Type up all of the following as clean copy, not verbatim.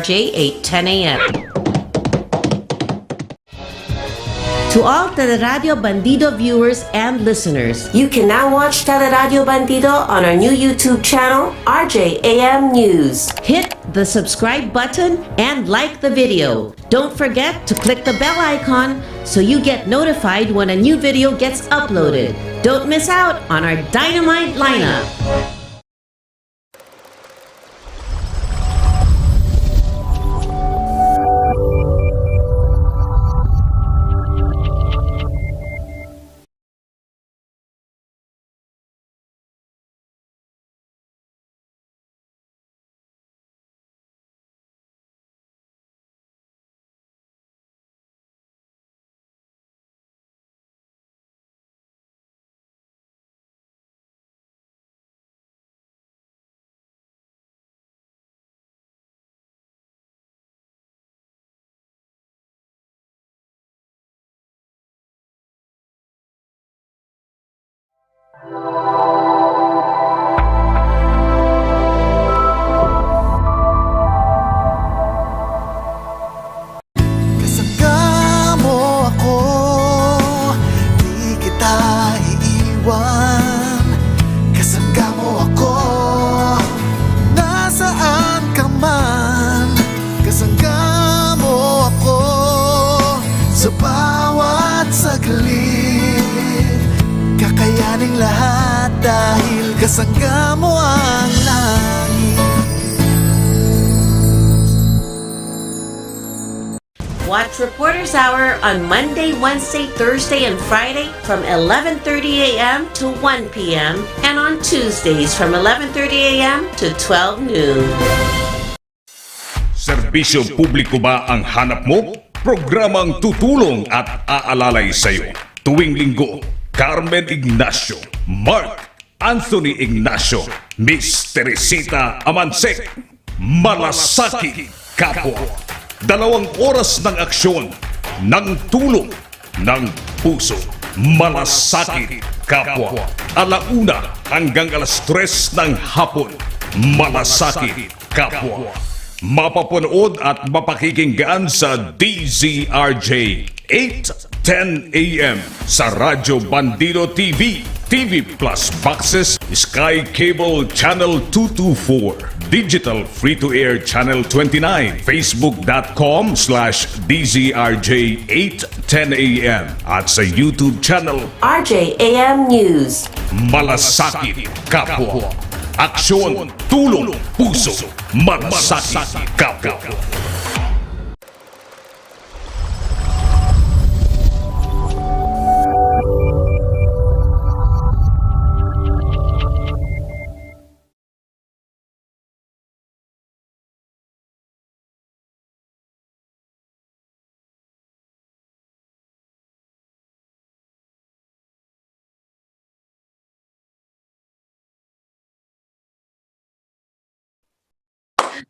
8:10 a.m. To all Teleradio Bandido viewers and listeners, you can now watch Teleradio Bandido on our new YouTube channel, RJAM News. Hit the subscribe button and like the video. Don't forget to click the bell icon so you get notified when a new video gets uploaded. Don't miss out on our dynamite lineup. Kasangga mo ako, di kita iiwan. Kasangga mo ako, nasaan ka man. Kasangga mo ako, sa bawat saglit. Kakayaning lahat dahil kasangga mo ang langit. Watch Reporters Hour on Monday, Wednesday, Thursday, and Friday from 11:30 a.m. to 1 p.m. and on Tuesdays from 11:30 a.m. to 12 noon. Serbisyo publiko ba ang hanap mo? Programang tutulong at aalalay sa iyo. Tuwing linggo, Carmen Ignacio, Mark Anthony Ignacio, Miss Teresita Amansek, Malasaki Kapwa. 2 oras ng aksyon, ng tulong, ng puso. Malasakit Kapwa. 1:00 hanggang 3:00 ng hapon. Malasakit Kapwa. Mapapanood at mapakikinggan sa DZRJ 8:10 a.m. sa Radyo Bandido TV, TV Plus Boxes, Sky Cable Channel 224, Digital Free-to-Air Channel 29, Facebook.com/DZRJ 8:10 a.m. at sa YouTube channel RJAM News. Malasakit Kapwa. Aksyon, tulong, puso, malasakit kapwa.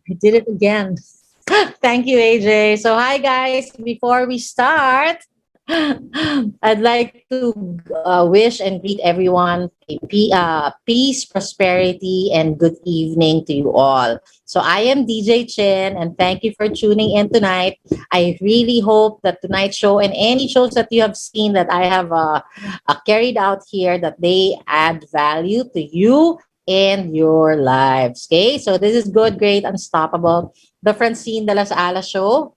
I did it again. Thank you, AJ. So, hi, guys. Before we start, I'd like to wish and greet everyone peace, prosperity, and good evening to you all. So, I am DJ Chin, and thank you for tuning in tonight. I really hope that tonight's show and any shows that you have seen that I have carried out here, that they add value to you in your lives. Okay, so this is Good, Great, Unstoppable, the Francine de las Alas show.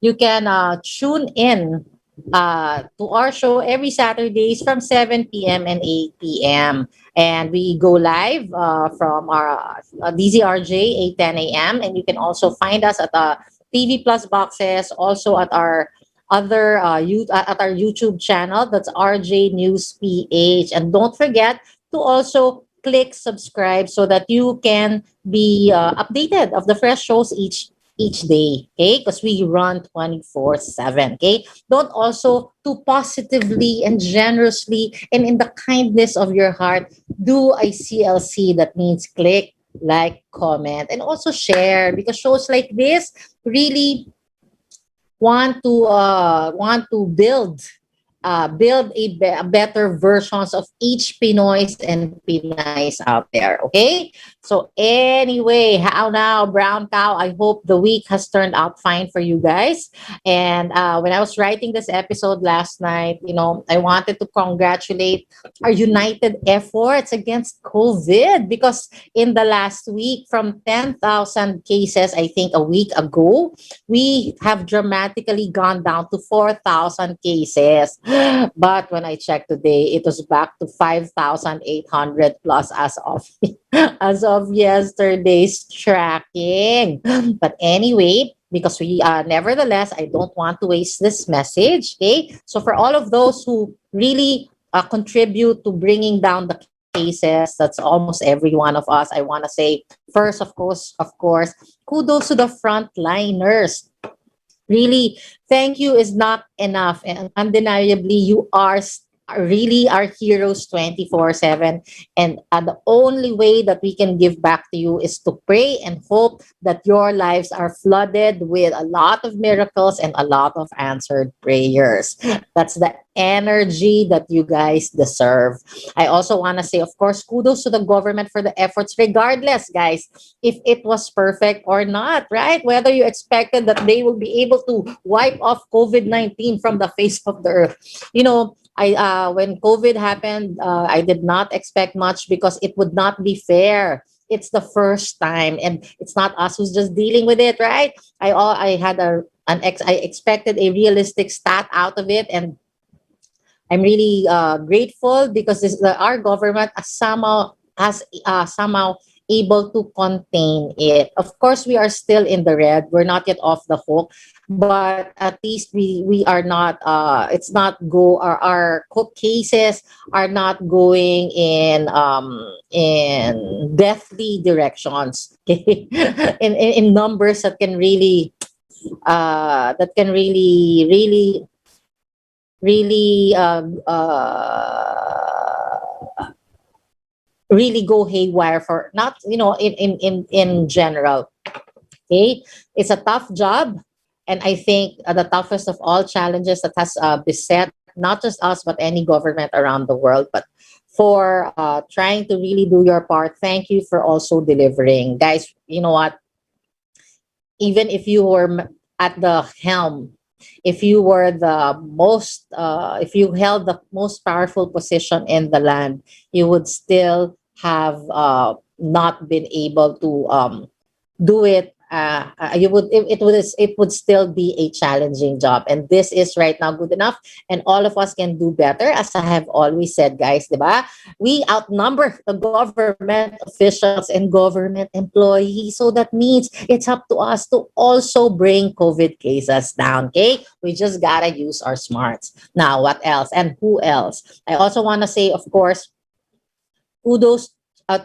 You can tune in to our show every Saturdays from 7 p.m. and 8 p.m. And we go live from our DZRJ 8:10 a.m. And you can also find us at TV Plus Boxes, also at our other at our YouTube channel. That's RJ News PH. And don't forget to also click subscribe so that you can be updated of the fresh shows each day, okay? Because we run 24/7, okay? Don't also to positively and generously and in the kindness of your heart do a CLC. That means click, like, comment, and also share, because shows like this really want to build build better versions of each Pinoys and Pinays out there. Okay. So anyway, how now, brown cow? I hope the week has turned out fine for you guys. And when I was writing this episode last night, I wanted to congratulate our united efforts against COVID, because in the last week, from 10,000 cases, I think a week ago, we have dramatically gone down to 4,000 cases. But when I checked today, it was back to 5,800 plus as of as of yesterday's tracking. But anyway, because nevertheless, I don't want to waste this message. Okay, so for all of those who really contribute to bringing down the cases, that's almost every one of us. I want to say first, of course, kudos to the frontliners. Really, thank you is not enough, and undeniably you are really our heroes 24/7. And the only way that we can give back to you is to pray and hope that your lives are flooded with a lot of miracles and a lot of answered prayers. That's the energy that you guys deserve. I also want to say, of course, kudos to the government for the efforts, regardless, guys, if it was perfect or not, right? Whether you expected that they will be able to wipe off COVID-19 from the face of the earth. I when COVID happened, I did not expect much because it would not be fair. It's the first time, and it's not us who's just dealing with it, right? I had I expected a realistic stat out of it, and I'm really grateful because our government has somehow able to contain it. Of course, we are still in the red. We're not yet off the hook, but at least we are not. It's not our cases are not going in deathly directions. Okay, in numbers that can really really really go haywire, for not in general. Okay, it's a tough job, and I think the toughest of all challenges that has beset not just us but any government around the world. But for trying to really do your part, thank you for also delivering, guys. You know what, even if you were at the helm, if you were the most if you held the most powerful position in the land, you would still have not been able to do it. It would still be a challenging job, and this is right now good enough, and all of us can do better. As I have always said, guys, diba? We outnumber the government officials and government employees, so that means it's up to us to also bring COVID cases down. Okay, we just gotta use our smarts. Now, what else and who else? I also want to say, of course, kudos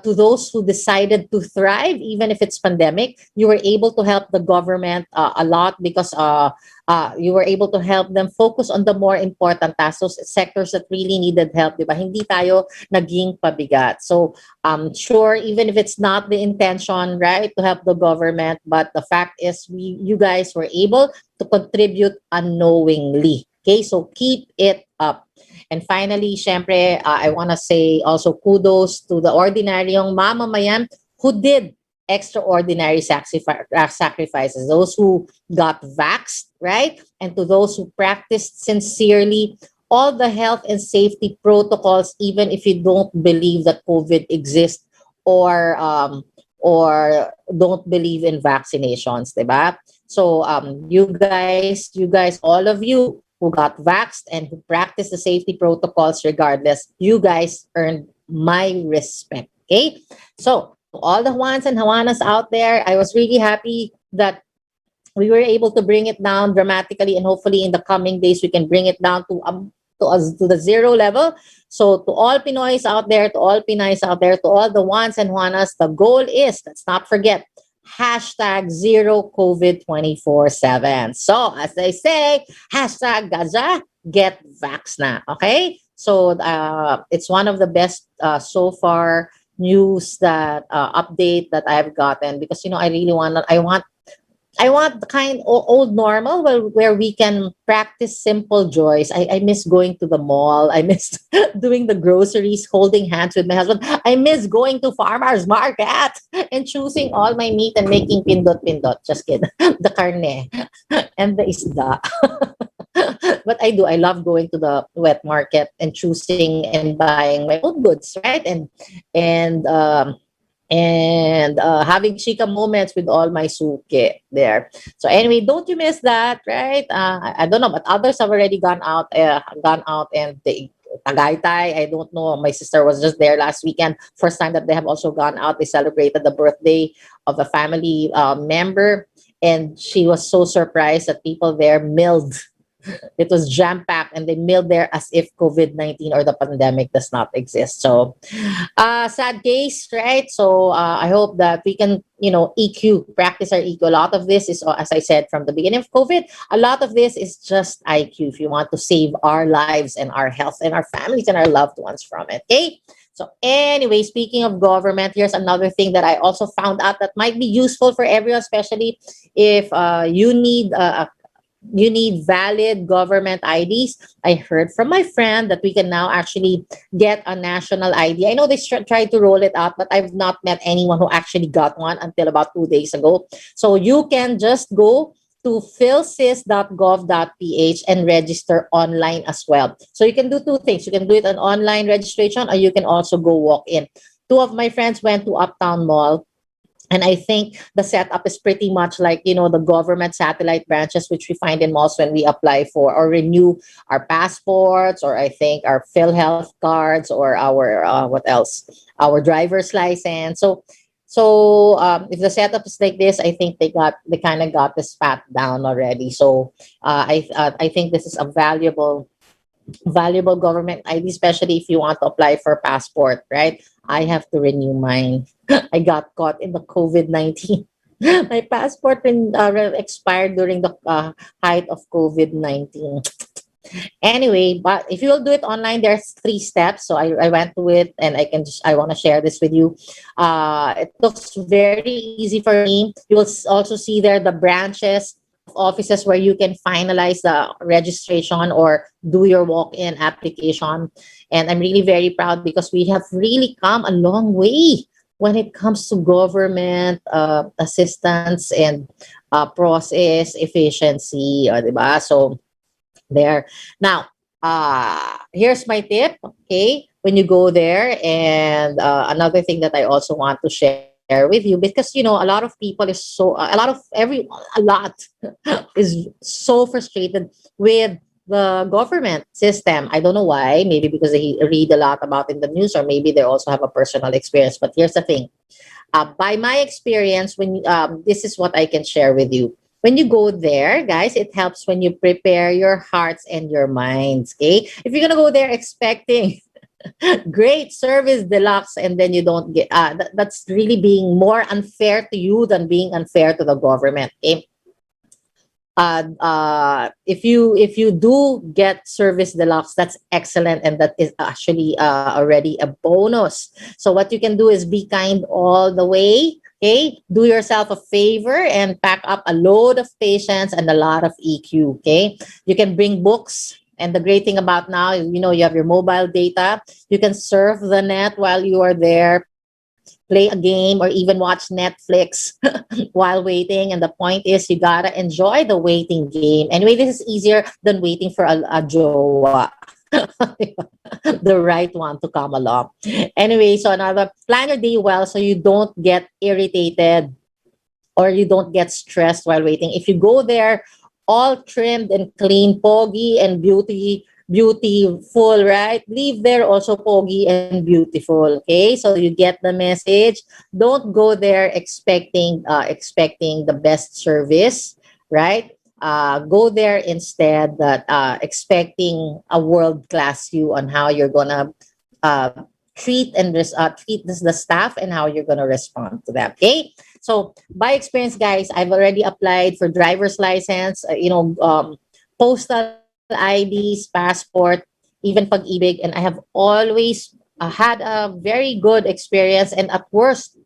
to those who decided to thrive, even if it's pandemic. You were able to help the government a lot, because you were able to help them focus on the more important tasks, those sectors that really needed help, di ba? Hindi tayo naging pabigat. So, sure, even if it's not the intention, right, to help the government, but the fact is, you guys were able to contribute unknowingly. Okay, so keep it up. And finally, syempre, I want to say also kudos to the ordinaryong mamamayan who did extraordinary sacrifices, those who got vaxxed, right? And to those who practiced sincerely all the health and safety protocols, even if you don't believe that COVID exists, or don't believe in vaccinations, diba? So you guys, all of you who got vaxxed and who practice the safety protocols regardless, you guys earned my respect. Okay? So, to all the Juans and Juanas out there, I was really happy that we were able to bring it down dramatically, and hopefully in the coming days we can bring it down to the zero level. So to all Pinoys out there, to all Pinays out there, to all the Juans and Juanas, the goal is, let's not forget, hashtag zero COVID 24/7. So as they say, hashtag Gaza, get vax na. Okay? So it's one of the best so far news that update that I've gotten, because I want I want the kind old normal where we can practice simple joys. I miss going to the mall. I miss doing the groceries, holding hands with my husband. I miss going to farmer's market and choosing all my meat and making pindot pindot. Just kidding. The carne and the isda. But I do. I love going to the wet market and choosing and buying my own goods, right? And having chica moments with all my suke there. So anyway, don't you miss that, right? I don't know, but others have already gone out, and they Tagaytay. I don't know. My sister was just there last weekend. First time that they have also gone out. They celebrated the birthday of a family member, and she was so surprised that people there milled. It was jam packed, and they milled there as if COVID-19 or the pandemic does not exist. So, sad case, right? So, I hope that we can, EQ, practice our EQ. A lot of this is, as I said from the beginning of COVID, a lot of this is just IQ if you want to save our lives and our health and our families and our loved ones from it. Okay. So anyway, speaking of government, here's another thing that I also found out that might be useful for everyone, especially if you need valid government IDs. I heard from my friend that we can now actually get a national ID. I know they tried to roll it out, but I've not met anyone who actually got one until about 2 days ago. So you can just go to philsys.gov.ph and register online as well. So you can do two things. You can do it an online registration, or you can also go walk in. Two of my friends went to Uptown Mall, and I think the setup is pretty much like, the government satellite branches, which we find in malls when we apply for or renew our passports, or I think our PhilHealth cards, or our, what else? Our driver's license. So if the setup is like this, I think they kind of got this pat down already. So I think this is a valuable government ID, especially if you want to apply for passport, right? I have to renew mine. I got caught in the COVID-19. My passport expired during the height of COVID-19. Anyway, but if you will do it online, there's 3 steps. So I went to it, and I want to share this with you. It looks very easy for me. You will also see there the branches of offices where you can finalize the registration or do your walk-in application. And I'm really very proud because we have really come a long way when it comes to government assistance and process efficiency, diba? So there. Now, here's my tip. Okay, when you go there, and another thing that I also want to share with you, because a lot of people is so a lot is so frustrated with the government system. I don't know why. Maybe because they read a lot about in the news, or maybe they also have a personal experience. But here's the thing. By my experience, when this is what I can share with you. When you go there, guys, it helps when you prepare your hearts and your minds. Okay, if you're gonna go there expecting great service deluxe, and then you don't get that's really being more unfair to you than being unfair to the government. Okay? If you do get service deluxe, that's excellent, and that is actually already a bonus. So what you can do is be kind all the way. Okay, do yourself a favor and pack up a load of patience and a lot of EQ. Okay, you can bring books. And the great thing about now is, you have your mobile data. You can surf the net while you are there, play a game, or even watch Netflix while waiting. And the point is, you gotta enjoy the waiting game. Anyway, this is easier than waiting for a jowa. The right one to come along. Anyway, so another, plan your day well so you don't get irritated or you don't get stressed while waiting. If you go there all trimmed and clean, poggy and beautiful, right? Leave there also poggy and beautiful. Okay, so you get the message. Don't go there expecting the best service, right? Go there instead that expecting a world class you on how you're gonna treat the staff and how you're gonna respond to them. Okay, so by experience, guys, I've already applied for driver's license, postal IDs, passport, even pag-ibig, and I have always had a very good experience. And at worst,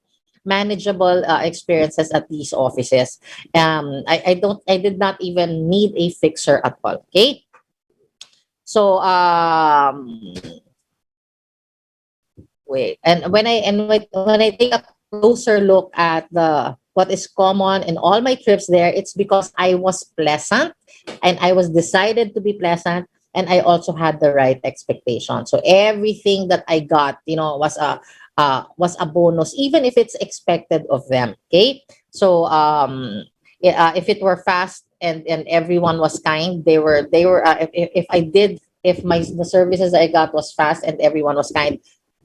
manageable experiences at these offices. I did not even need a fixer at all. Okay. So wait, and when I take a closer look at the what is common in all my trips there, it's because I was pleasant and I was decided to be pleasant, and I also had the right expectation. So everything that I got, was a bonus, even if it's expected of them. Okay, so if it were fast and everyone was kind, they were if I did if my the services I got was fast and everyone was kind,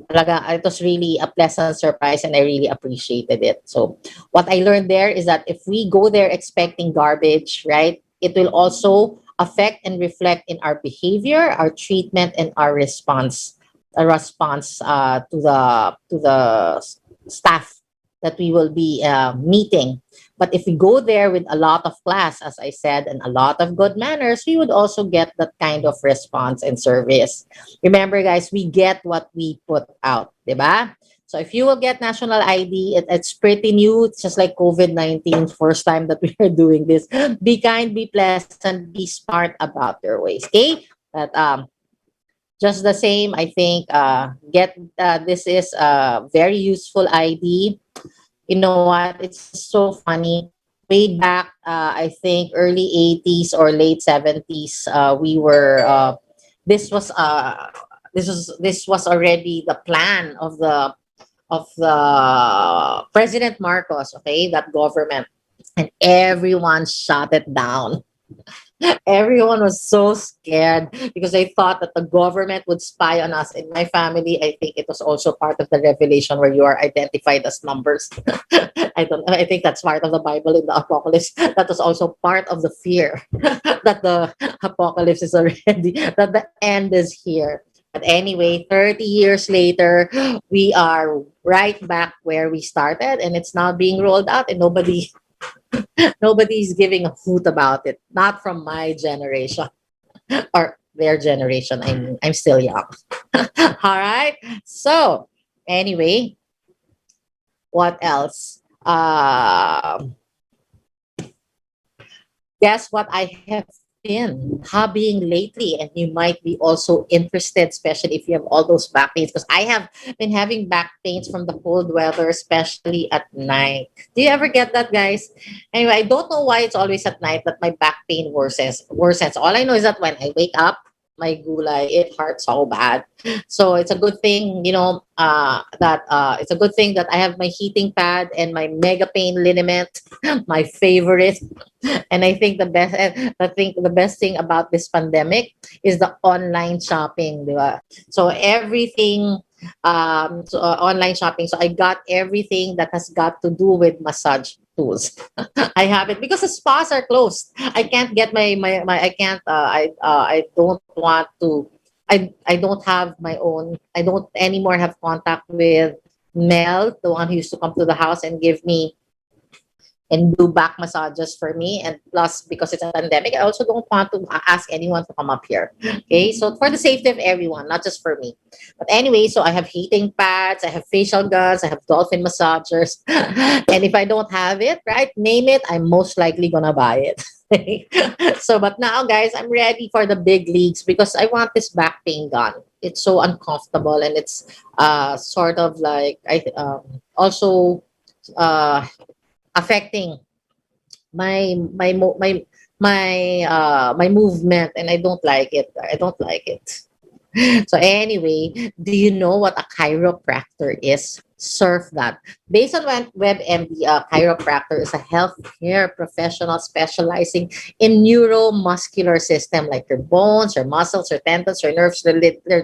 talaga, it was really a pleasant surprise and I really appreciated it. So what I learned there is that if we go there expecting garbage, right, it will also affect and reflect in our behavior, our treatment, and our response to the staff that we will be meeting. But if we go there with a lot of class, as I said, and a lot of good manners, we would also get that kind of response and service. Remember, guys, we get what we put out, diba? So if you will get national ID, it's pretty new. It's just like COVID-19, first time that we are doing this. Be kind, be pleasant, be smart about your ways, okay? But just the same, I think get this is a very useful ID. You know what? It's so funny. Way back, I think early 80s or late 70s, we were. This was already the plan of the President Marcos. Okay, that government, and everyone shut it down. Everyone was so scared because they thought that the government would spy on us. In my family, I think it was also part of the revelation where you are identified as numbers. I don't know. I think that's part of the Bible in the apocalypse. That was also part of the fear that the apocalypse is already, that the end is here. But anyway, 30 years later, we are right back where we started, and it's now being rolled out, and nobody's giving a hoot about it. Not from my generation or their generation. I'm still young. All right. So anyway, what else? Guess what I have been hobbying lately, and you might be also interested, especially if you have all those back pains, because I have been having back pains from the cold weather, especially at night. Do you ever get that, guys? Anyway, I don't know why it's always at night that my back pain worsens. All I know is that when I wake up, my gulay, it hurts so bad. So it's a good thing, that it's a good thing that I have my heating pad and my mega pain liniment, my favorite. And I think the best thing about this pandemic is the online shopping, di ba? So everything online shopping. So I got everything that has got to do with massage tools. I have it because the spas are closed. I can't get my I can't I don't want to I don't have my own. I don't anymore have contact with Mel, the one who used to come to the house and give me and do back massages for me. And plus, because it's a pandemic, I also don't want to ask anyone to come up here. Okay, so for the safety of everyone, not just for me. But anyway, so I have heating pads, I have facial guns, I have dolphin massagers. And if I don't have it, right, name it, I'm most likely gonna buy it. So, but now, guys, I'm ready for the big leagues because I want this back pain gone. It's so uncomfortable, and it's sort of like also uh, affecting my movement, and I don't like it. I don't like it. So anyway, do you know what a chiropractor is? Surf that. Based on WebMD, a chiropractor is a healthcare professional specializing in neuromuscular system, like your bones, your muscles, your tendons, your nerves, your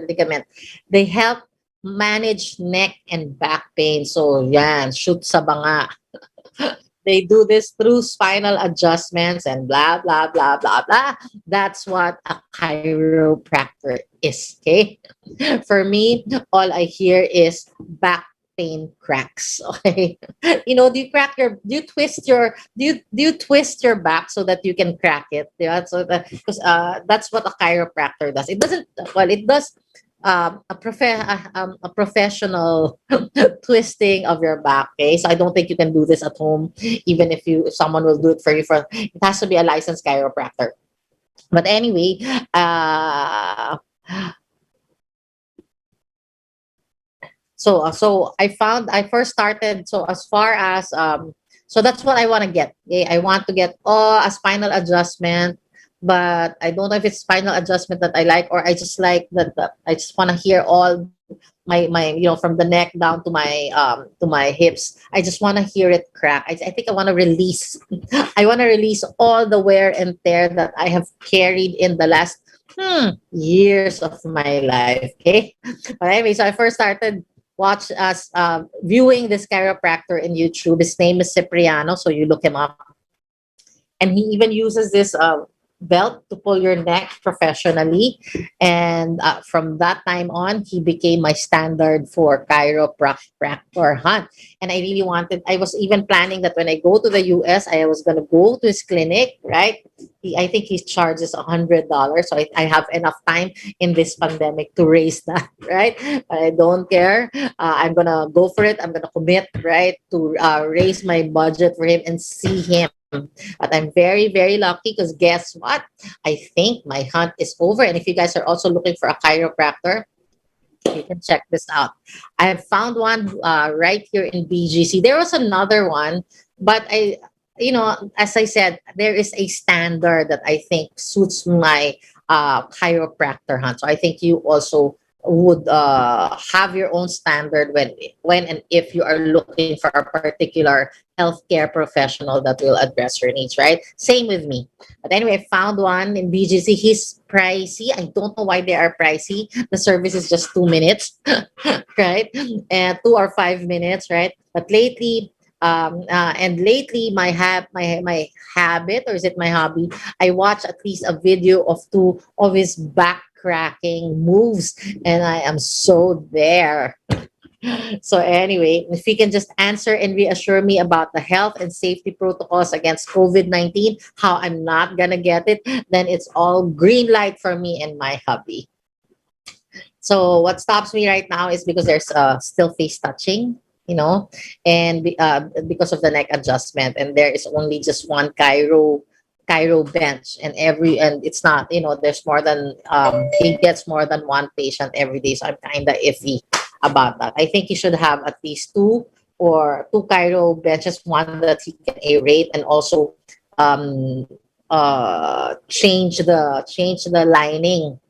ligament. They help manage neck and back pain. So yan, shoot sa banga. They do this through spinal adjustments and blah, blah, blah, blah, blah. That's what a chiropractor is, okay? For me, all I hear is back pain cracks. Okay. Do you twist your back so that you can crack it? Yeah, so that because that's what a chiropractor does. It doesn't well, it does a professional twisting of your back. Okay, so I don't think you can do this at home, even if someone will do it for you. For it has to be a licensed chiropractor. But anyway, uh, so I first started. So as far as so that's what I want to get. Okay, I want to get a spinal adjustment, but I don't know if it's spinal adjustment that I like, or I just like that I just want to hear all my from the neck down to my hips. I just want to hear it crack. I think I want to release. I want to release all the wear and tear that I have carried in the last years of my life. Okay, but anyway, so I first started viewing this chiropractor in YouTube. His name is Cipriano, so you look him up, and he even uses this belt to pull your neck professionally. And from that time on, he became my standard for chiropractor hunt. And I really I was even planning that when I go to the US, I was going to go to his clinic, right? I think he charges $100. So I have enough time in this pandemic to raise that, right? But I don't care. I'm going to go for it. I'm going to commit, right, to raise my budget for him and see him. But I'm very, very lucky because guess what? I think my hunt is over. And if you guys are also looking for a chiropractor, you can check this out. I have found one right here in BGC. There was another one, but as I said, there is a standard that I think suits my chiropractor hunt. So I think you also would have your own standard when and if you are looking for a particular healthcare professional that will address your needs, right? Same with me. But anyway, I found one in BGC. He's pricey. I don't know why they are pricey. The service is just 2 minutes, right? And 2 or 5 minutes, right? But lately, my habit, or is it my hobby? I watch at least a video of two of his back cracking moves, and I am so there. So anyway, if you can just answer and reassure me about the health and safety protocols against COVID-19, how I'm not gonna get it, then it's all green light for me and my hubby. So what stops me right now is because there's still face touching, and because of the neck adjustment, and there is only just one Cairo bench, and it's not, there's more than he gets more than one patient every day, so I'm kind of iffy about that. I think he should have at least two Cairo benches, one that he can aerate, and also change the lining,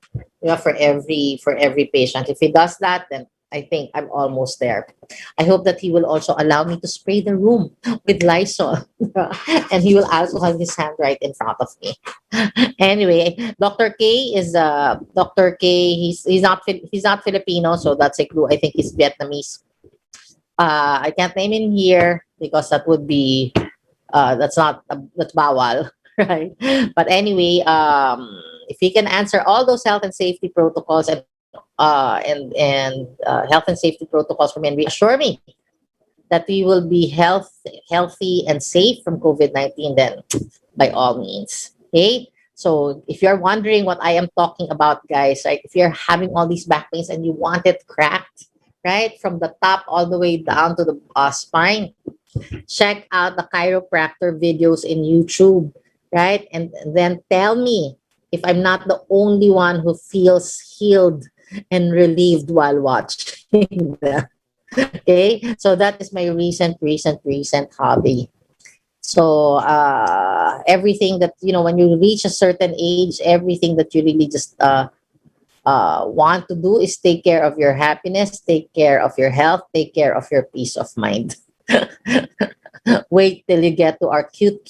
for every patient. If he does that, then I think I'm almost there. I hope that he will also allow me to spray the room with Lysol, and he will also have his hand right in front of me. Anyway, Dr. K. He's not Filipino, so that's a clue. I think he's Vietnamese. I can't name him here because that would be that's bawal, right? But anyway, if he can answer all those health and safety protocols and health and safety protocols for me, and reassure me that we will be healthy and safe from COVID-19, then by all means. Okay. So if you're wondering what I am talking about, guys, right? If you're having all these back pains and you want it cracked, right, from the top all the way down to the spine, check out the chiropractor videos in YouTube, right? And then tell me if I'm not the only one who feels healed and relieved while watching them. Okay, so that is my recent hobby. So everything that, when you reach a certain age, everything that you really just want to do is take care of your happiness, take care of your health, take care of your peace of mind. Wait till you get to our cute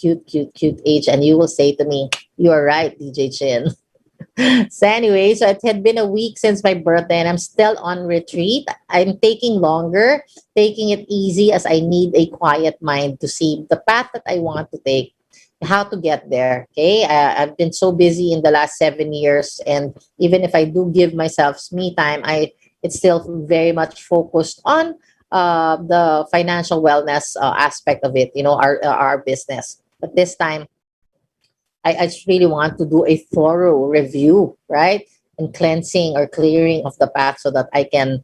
age, and you will say to me, "You are right, DJ Chin." So anyway, so it had been a week since my birthday, and I'm still on retreat. I'm taking longer, taking it easy, as I need a quiet mind to see the path that I want to take, how to get there. Okay, I've been so busy in the last 7 years, and even if I do give myself me time, it's still very much focused on the financial wellness aspect of it. Our business. But this time, I just really want to do a thorough review, right? and cleansing or clearing of the path so that I can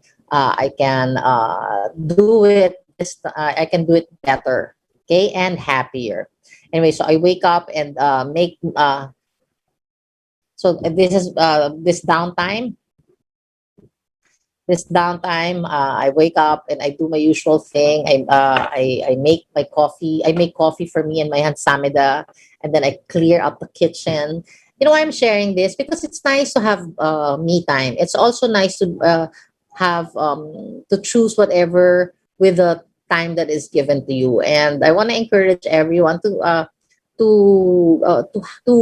do it I can do it better, okay, and happier. Anyway, so I wake up and make so this is this downtime, I wake up and I do my usual thing. I make my coffee. I make coffee for me and my Hansamida, and then I clear up the kitchen. You know why I'm sharing this? Because it's nice to have me time. It's also nice to have to choose whatever with the time that is given to you. And I want to encourage everyone to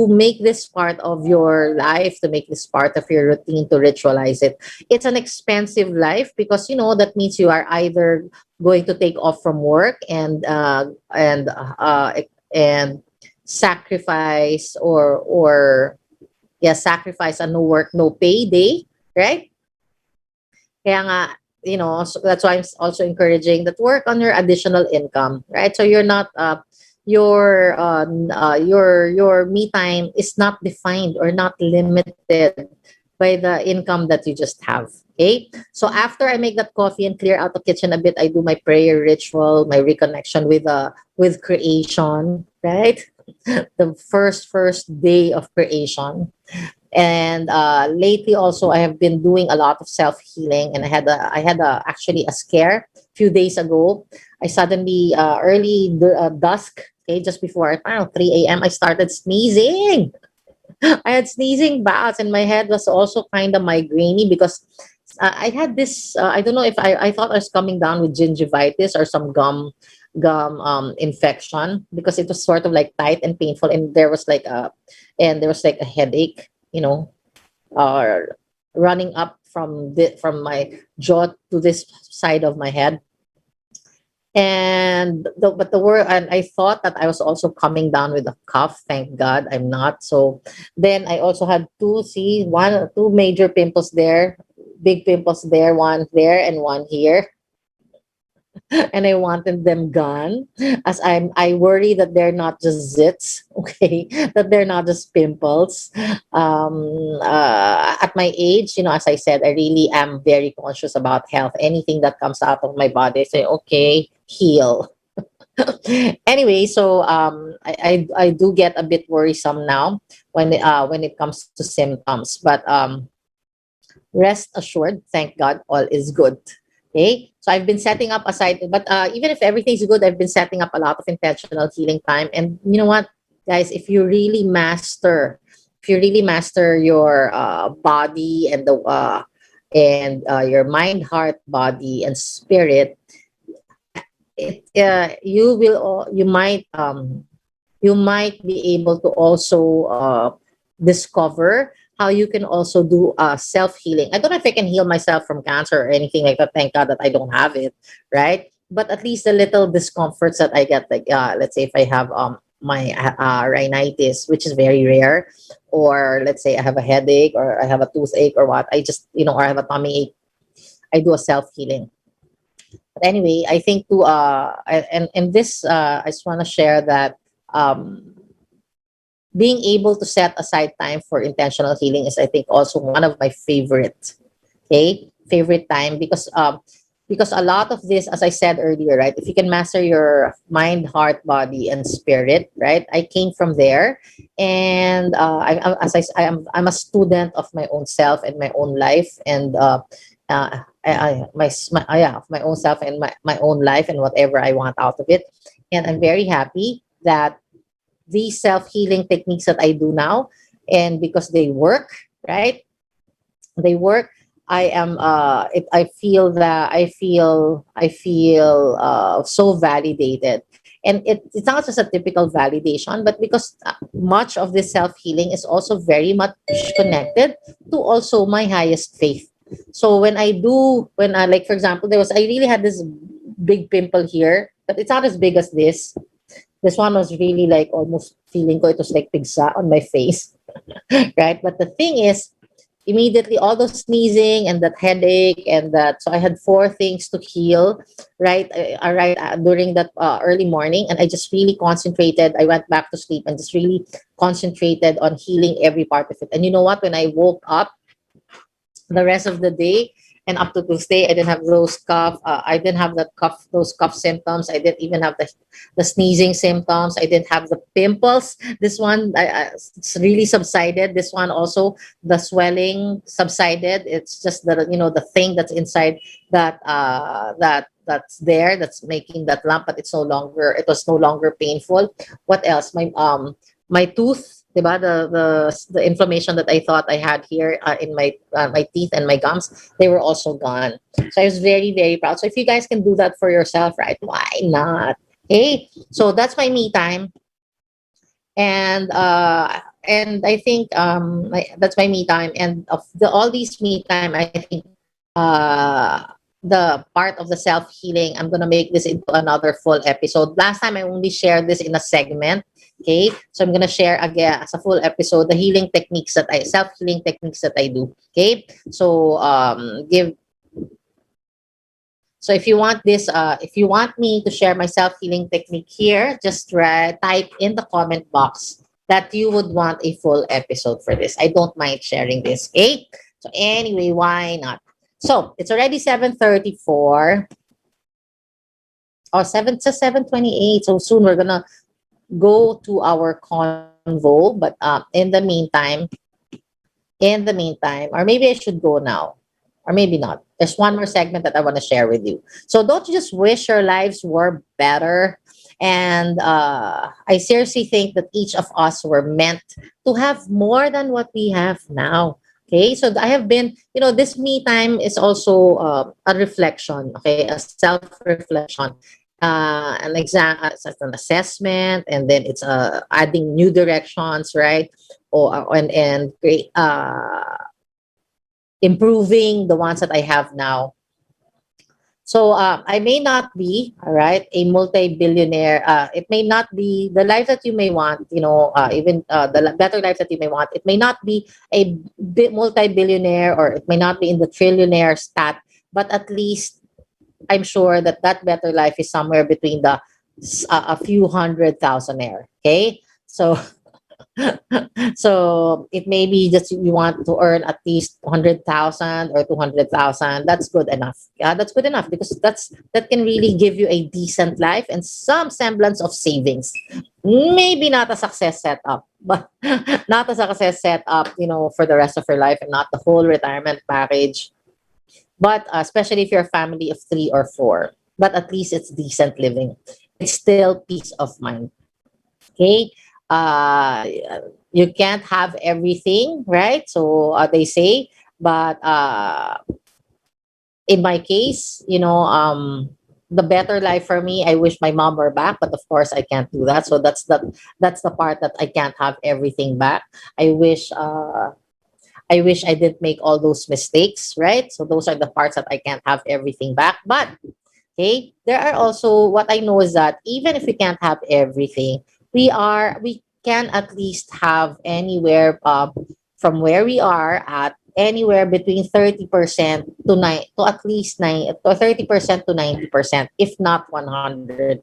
make this part of your life, to make this part of your routine, to ritualize it. It's an expensive life because that means you are either going to take off from work and sacrifice or yeah, sacrifice a no work no pay day, right? Kaya nga, so that's why I'm also encouraging that work on your additional income, right? So you're not your me time is not defined or not limited by the income that you just have. Okay. So after I make that coffee and clear out the kitchen a bit, I do my prayer ritual, my reconnection with creation, right? The first day of creation. And lately also I have been doing a lot of self-healing, and I had actually a scare a few days ago. I suddenly dusk, okay, just before I don't know, 3 a.m. I started sneezing. I had sneezing bouts and my head was also kind of migrainy because I had this I don't know if I thought I was coming down with gingivitis or some gum infection, because it was sort of like tight and painful, and there was like a headache, uh, running up from my jaw to this side of my head. But the word, and I thought that I was also coming down with a cough. Thank God I'm not. So then I also had two major pimples there, big pimples there, one there and one here. And I wanted them gone, as I worry that they're not just zits, okay, that they're not just pimples. At my age, as I said, I really am very conscious about health. Anything that comes out of my body, I say, okay, heal. Anyway, so I do get a bit worrisome now when it comes to symptoms, but rest assured, thank God, all is good. Okay, so I've been setting up aside, but even if everything's good, I've been setting up a lot of intentional healing time. And you know what, guys, if you really master your body and your mind, heart, body, and spirit, you might be able to also discover how you can also do self healing. I don't know if I can heal myself from cancer or anything like that. Thank God that I don't have it, right? But at least the little discomforts that I get, like let's say if I have my rhinitis, which is very rare, or let's say I have a headache or I have a toothache or what, I just or I have a tummy ache, I do a self healing. But anyway, I think and this I just want to share that being able to set aside time for intentional healing is, I think, also one of my favorite time, because a lot of this, as I said earlier, right, if you can master your mind, heart, body, and spirit, right, I came from there. And I'm a student of my own self and my own life, and my own self and my own life, and whatever I want out of it. And I'm very happy that these self-healing techniques that I do now, and because they work, right? They work. I feel so validated, and it's not just a typical validation, but because much of this self-healing is also very much connected to also my highest faith. So when I, like, for example, I really had this big pimple here, but it's not as big as this. This one was really like almost feeling ko it was like pigsa on my face, right? But the thing is, immediately all those sneezing and that headache and that, so I had four things to heal, right? During that early morning, and I just really concentrated. I went back to sleep and just really concentrated on healing every part of it. And you know what? When I woke up, the rest of the day. And up to Tuesday, I didn't have those cough. I didn't have those cough symptoms. I didn't even have the sneezing symptoms. I didn't have the pimples. This one, it's really subsided. This one also, the swelling subsided. It's just the thing that's inside that's there, that's making that lump, but it was no longer painful. What else? My tooth, diba, the inflammation that I thought I had here in my teeth and my gums, they were also gone. So I was very, very proud. So if you guys can do that for yourself, right? Why not? Hey, so that's my me time. And I think that's my me time. And of all these me time, I think the part of the self healing, I'm gonna make this into another full episode. Last time I only shared this in a segment. Okay, so I'm gonna share again as a full episode the healing techniques that I self healing techniques that I do. Okay, so give so if you want this, if you want me to share my self healing technique here, just type in the comment box that you would want a full episode for this. I don't mind sharing this. Okay. So anyway, why not? So it's already 7:34 or 7:28. So soon we're gonna go to our convo. But in the meantime, or maybe I should go now, or maybe not. There's one more segment that I want to share with you. So don't you just wish your lives were better? And I seriously think that each of us were meant to have more than what we have now. Okay, so I have been, this me time is also a reflection, okay, a self reflection, an exam, an assessment, and then it's adding new directions, right? And great. Improving the ones that I have now. So I may not be, all right, a multi-billionaire. It may not be the life that you may want, even the better life that you may want. It may not be a multi-billionaire, or it may not be in the trillionaire stat, but at least I'm sure that that better life is somewhere between a few hundred thousandaire. Okay, so so it may be just you want to earn at least 100,000 or 200,000. That's good enough. Yeah, that's good enough, because that can really give you a decent life and some semblance of savings. Maybe not a success setup, but not a success setup, for the rest of your life, and not the whole retirement package. But especially if you're a family of 3 or 4, but at least it's decent living. It's still peace of mind. Okay. uh you can't have everything, right? So they say, but in my case, the better life for me, I wish my mom were back, but of course I can't do that. So that's the part that I can't have everything back. I wish I didn't make all those mistakes, right? So those are the parts that I can't have everything back. But okay, there are also, what I know is that even if we can't have everything, we can at least have anywhere, from where we are at, anywhere between 30% to at least 30% to 90%, if not 100%.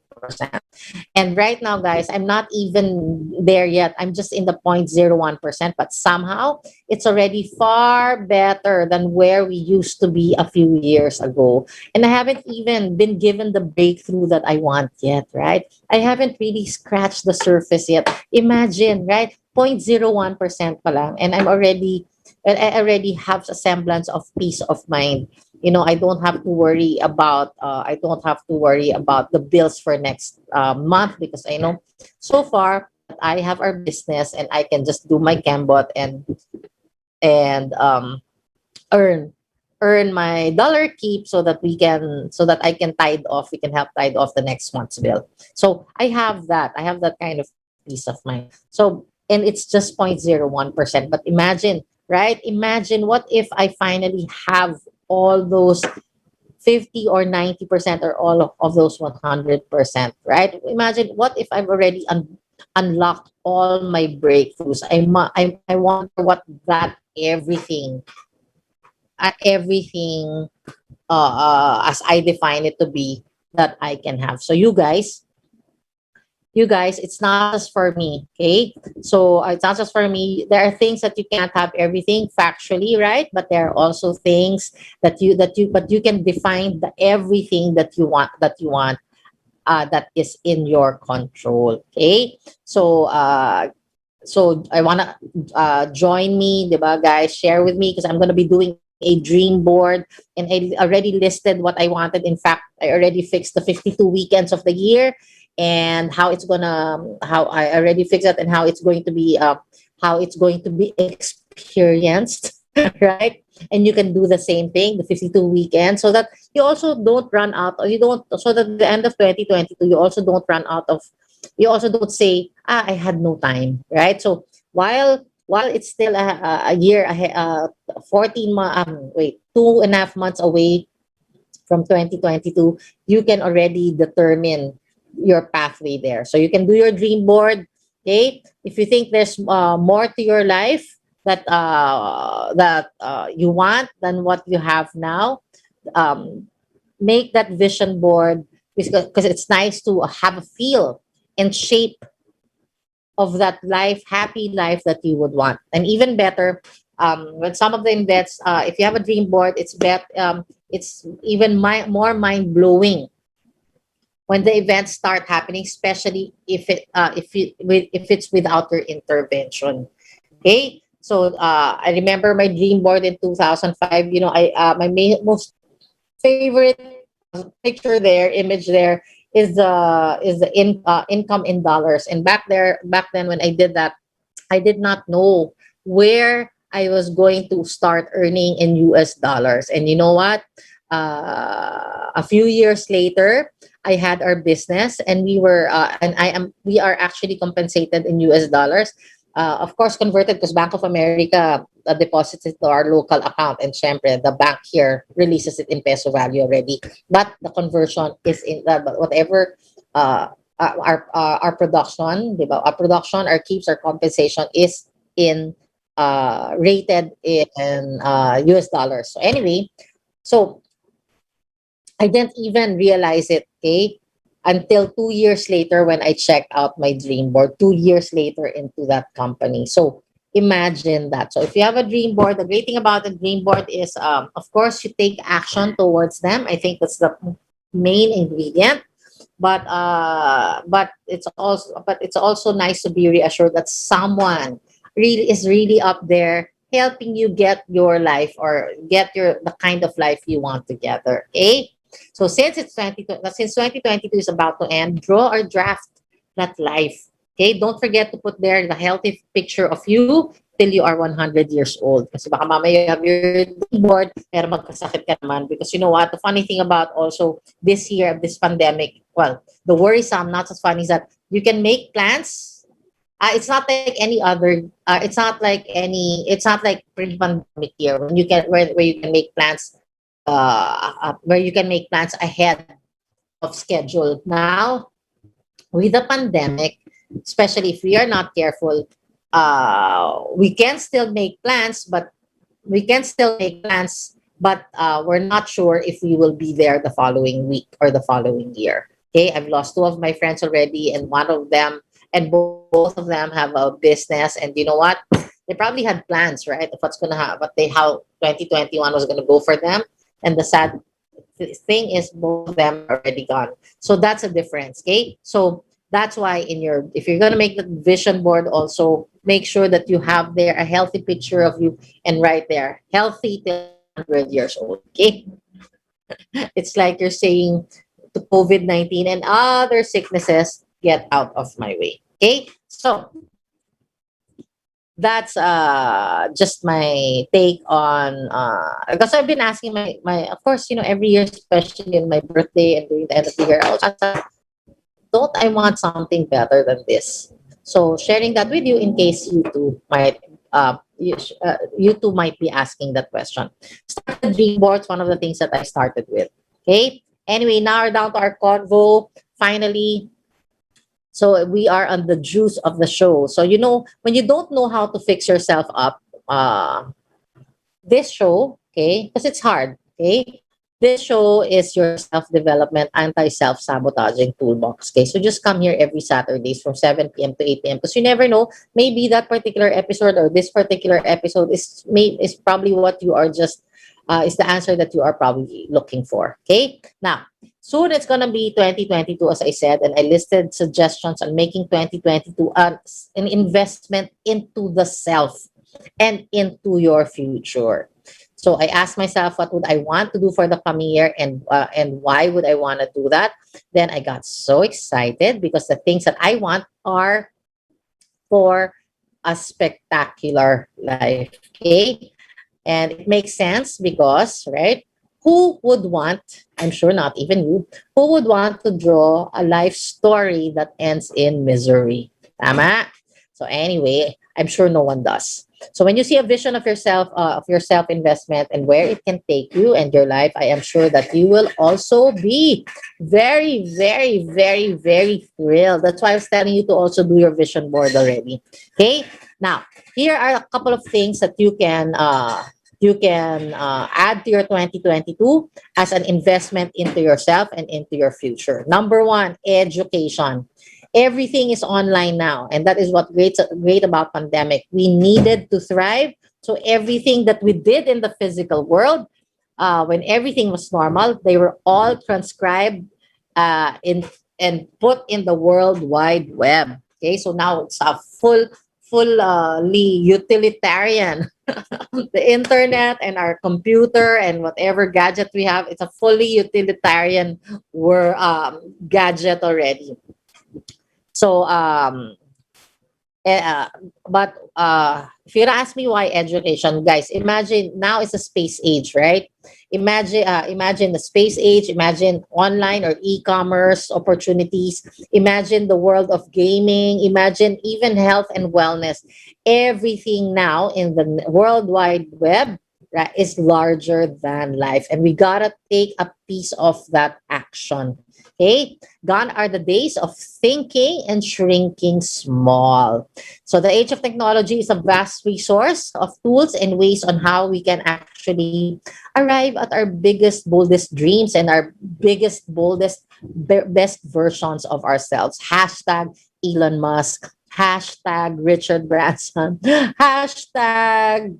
And right now, guys, I'm not even there yet. I'm just in the 0.01%, but somehow it's already far better than where we used to be a few years ago. And I haven't even been given the breakthrough that I want yet, right? I haven't really scratched the surface yet. Imagine, right? 0.01% pa lang, and I already have a semblance of peace of mind. I don't have to worry about the bills for next month, because I know so far that I have our business, and I can just do my Cambot and earn my dollar keep, so that I can tide off we can help tide off the next month's bill. So I have that kind of peace of mind. So, and it's just 0.01%, but imagine, right? Imagine, what if I finally have all those 50 or 90%, or all of those 100%, right? Imagine, what if I've already unlocked all my breakthroughs. I wonder what that everything, as I define it to be, that I can have. So you guys, you guys, it's not just for me. Okay, so it's not just for me. There are things that you can't have everything factually, right? But there are also things but you can define the everything that is in your control. Okay, so I want to join me, diba, guys? Share with me because I'm going to be doing a dream board, and I already listed what I wanted. In fact, I already fixed the 52 weekends of the year and how I already fixed that and how it's going to be experienced, right? And you can do the same thing, the 52 weekends, so that you also don't run out, or you don't, so that at the end of 2022, you also don't say, I had no time, right? So while it's still a year ahead, 2.5 months away from 2022, you can already determine your pathway there. So you can do your dream board. Okay, if you think there's more to your life that you want than what you have now, um, make that vision board, because it's nice to have a feel and shape of that life, happy life that you would want. And even better, when some of the invents, if you have a dream board, it's even more mind blowing when the events start happening, especially if it's without your intervention. Okay, so I remember my dream board in 2005. Most favorite picture there, image there, is the income in dollars. And back then when I did that, I did not know where I was going to start earning in US dollars. And you know what? A few years later, I had our business, and we are actually compensated in US dollars. Of course, converted because Bank of America deposits it to our local account, and syempre, the bank here releases it in peso value already. But the conversion is in whatever our production, diba? Our production, our keeps, our compensation is in rated in US dollars. So anyway, so I didn't even realize it, okay, until 2 years later when I checked out my dream board, 2 years later into that company. So imagine that. So if you have a dream board, the great thing about a dream board is, of course, you take action towards them. I think that's the main ingredient. But it's also nice to be reassured that someone really up there helping you get your life, or get the kind of life you want together. Okay. So since 2022 is about to end, draw or draft that life. Okay, don't forget to put there the healthy picture of you till you are 100 years old. Kasi baka mamaya you have your board, pero magkasakit ka naman. Because you know what, the funny thing about also this year, this pandemic, well, the worrisome, not as funny, is that you can make plans. It's not like any other. It's not like pre-pandemic year when you can where you can make plans. Where you can make plans ahead of schedule. Now, with the pandemic, especially if we are not careful, we can still make plans, but we're not sure if we will be there the following week or the following year. Okay, I've lost two of my friends already, and both of them have a business. And you know what? They probably had plans, right, of what's gonna happen, how 2021 was gonna go for them. And the sad thing is, both of them are already gone. So that's a difference. Okay, so that's why if you're gonna make the vision board, also make sure that you have there a healthy picture of you, and right there, healthy till 100 years old. Okay, it's like you're saying to COVID-19 and other sicknesses, get out of my way. Okay, so that's just my take on because I've been asking my of course, every year, especially in my birthday and during the end of the year, I was asked, don't I want something better than this? So sharing that with you in case you two might be asking that question. Start the dream boards, one of the things that I started with. Okay, anyway, now we're down to our convo finally. So we are on the juice of the show. So when you don't know how to fix yourself up, this show, okay, because it's hard, okay, This show is your self-development, anti-self-sabotaging toolbox. Okay, so just come here every Saturdays from 7 p.m. to 8 p.m. because you never know, maybe that particular episode or this particular episode is probably what you are just is the answer that you are probably looking for. Okay, now soon it's gonna be 2022, as I said, and I listed suggestions on making 2022 an investment into the self and into your future. So I asked myself, what would I want to do for the coming year, and why would I want to do that? Then I got so excited because the things that I want are for a spectacular life. Okay, and it makes sense because, right? Who would want? I'm sure not even you. Who would want to draw a life story that ends in misery? Tama. So anyway, I'm sure no one does. So when you see a vision of your self investment and where it can take you and your life, I am sure that you will also be very, very, very, very thrilled. That's why I was telling you to also do your vision board already. Okay. Now, here are a couple of things that you can add to your 2022 as an investment into yourself and into your future. Number one, education. Everything is online now, and that is what great about pandemic. We needed to thrive, so everything that we did in the physical world, when everything was normal, they were all transcribed in and put in the World Wide Web. Okay, so now it's a fully utilitarian. The internet and our computer and whatever gadget we have, it's a fully utilitarian gadget already. So, uh, but if you ask me why education, guys, imagine now it's a space age, right? Imagine the space age. Imagine online or e-commerce opportunities. Imagine the world of gaming. Imagine even health and wellness. Everything now in the World Wide Web, right, is larger than life, and we gotta take a piece of that action. Okay, gone are the days of thinking and shrinking small. So the age of technology is a vast resource of tools and ways on how we can actually arrive at our biggest, boldest dreams and our biggest, boldest, best versions of ourselves. Hashtag Elon Musk. Hashtag Richard Branson. Hashtag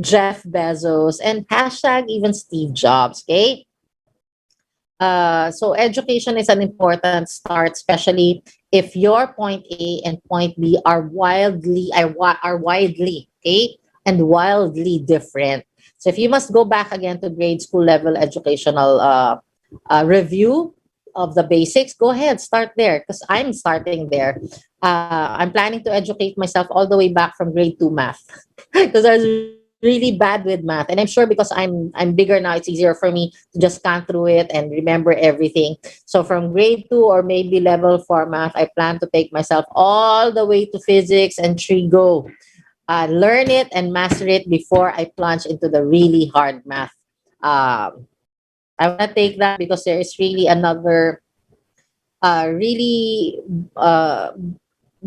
Jeff Bezos. And hashtag even Steve Jobs. Okay. So education is an important start, especially if your point A and point B are widely okay and wildly different. So if you must go back again to grade school level educational review of the basics, go ahead, start there because I'm starting there. I'm planning to educate myself all the way back from grade two math because I was really bad with math, and I'm sure because I'm bigger now, it's easier for me to just scan through it and remember everything. So from grade two or maybe level four math, I plan to take myself all the way to physics and trigo. Learn it and master it before I plunge into the really hard math. I want to take that because there is really another really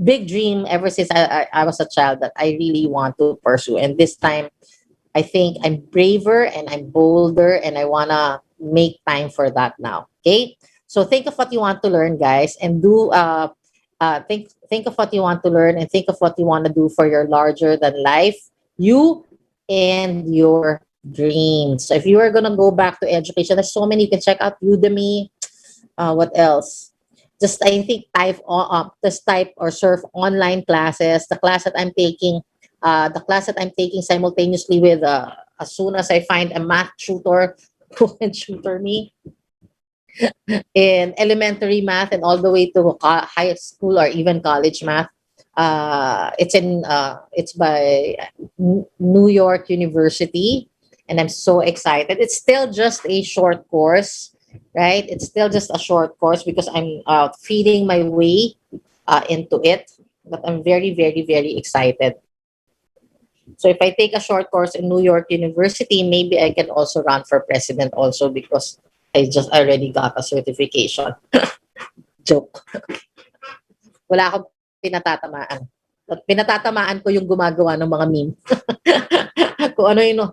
big dream ever since I was a child that I really want to pursue. And this time, I think I'm braver and I'm bolder and I want to make time for that now. Okay? So think of what you want to learn, guys, and think of what you want to learn and think of what you want to do for your larger than life, you and your dreams. So if you are gonna go back to education, there's so many. You can check out Udemy. What else? Just I think just type or surf online classes. The class that I'm taking simultaneously with as soon as I find a math tutor who can tutor me in elementary math and all the way to high school or even college math. It's by New York University, and I'm so excited. It's still just a short course, right? It's still just a short course because I'm feeding my way into it, but I'm very, very, very excited. So if I take a short course in New York University, maybe I can also run for president also because I just already got a certification. Joke. Wala akong pinatatamaan. At pinatatamaan ko yung gumagawa ng mga meme. Kung ano yun,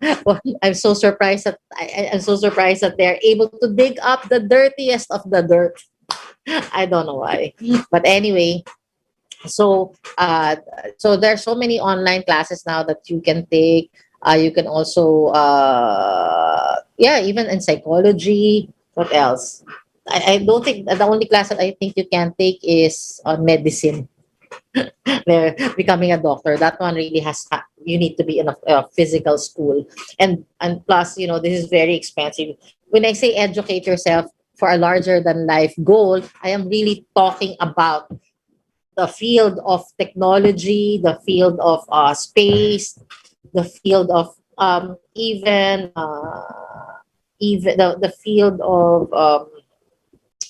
I'm so surprised that I'm so surprised that they're able to dig up the dirtiest of the dirt. I don't know why. But anyway, so so there's so many online classes now that you can take. You can also yeah, even in psychology. What else? I don't think the only class that I think you can take is on medicine. They're becoming a doctor. That one really has, you need to be in a physical school, and plus, you know, this is very expensive. When I say educate yourself for a larger than life goal, I am really talking about the field of technology, the field of space, the field of even the field of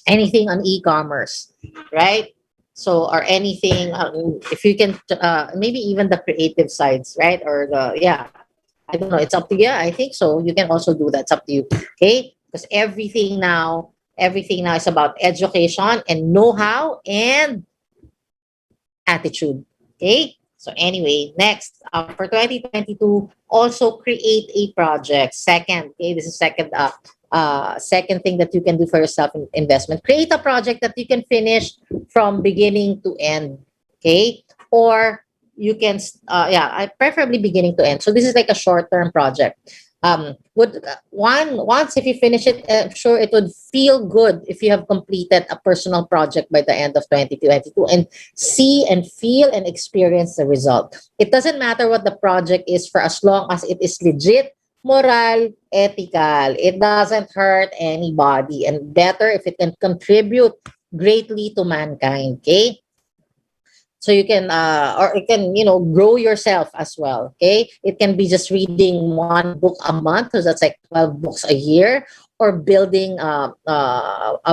anything on e-commerce, right? So, or anything, if you can, maybe even the creative sides, right? Or the, yeah, I don't know. It's up to you. Yeah, I think so. You can also do that. It's up to you. Okay. Because everything now is about education and know-how and attitude. Okay. So anyway, next, for 2022, also create a project. Second, okay, this is second thing that you can do for yourself in investment. Create a project that you can finish from beginning to end. Okay, or you can, yeah, preferably beginning to end. So this is like a short-term project. Would once if you finish it, I'm sure it would feel good if you have completed a personal project by the end of 2022 and see and feel and experience the result. It doesn't matter what the project is, for as long as it is legit, moral, ethical. It doesn't hurt anybody, and better if it can contribute greatly to mankind. Okay. So you can, or it can, you know, grow yourself as well. Okay, it can be just reading one book a month, so that's like 12 books a year, or building a